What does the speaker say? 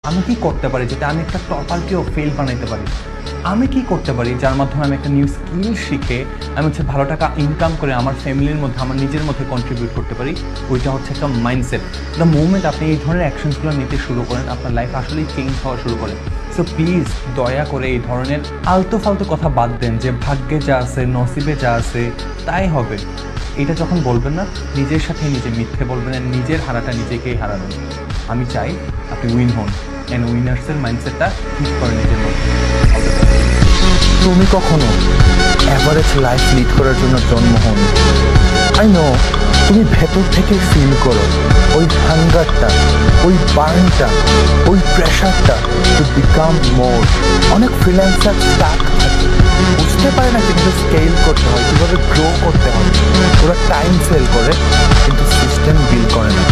আমি কি করতে পারি যাতে আমি একটা টপারকেও ফেল বানাইতে পারি? আমি কি করতে পারি যার মাধ্যমে আমি একটা নিউ স্কিল শিখে আমি ভালো টাকা ইনকাম করে আমার ফ্যামিলির মধ্যে আমার নিজের মধ্যে কন্ট্রিবিউট করতে পারি? ওইটা হচ্ছে একটা মাইন্ডসেট। দ্য মোমেন্ট আপনি এই ধরনের অ্যাকশনসগুলো নিতে শুরু করেন, আপনার লাইফ আসলেই চেঞ্জ হওয়া শুরু করে। সো প্লিজ দয়া করে এই ধরনের আলতু ফালতু কথা বাদ দেন যে ভাগ্যে যা আছে, নসিবে যা আছে তাই হবে। এটা যখন বলবেন না, নিজের সাথে নিজে মিথ্যে বলবেন, নিজের হারাটা নিজেকেই হারাবেন। আমি চাই আপনি উইন হন, অ্যান্ড উইনার্সের মাইন্ডসেটটা ঠিক করে নিজের মধ্যে। তুমি কখনো অ্যাভারেজ লাইফ লিড করার জন্য জন্ম হন। আই নো তুমি ভেতর থেকে ফিল করো ওই হাঙ্গারটা, ওই বার্নটা, ওই প্রেশারটা টু বিকাম মোর। অনেক ফ্রিল্যান্সার স্টার্ট থাকে, বুঝতে পারে না কিন্তু স্কেল করতে হয়, কীভাবে গ্রো করতে হয়। ওরা টাইম সেল করে কিন্তু সিস্টেম বিল করে না।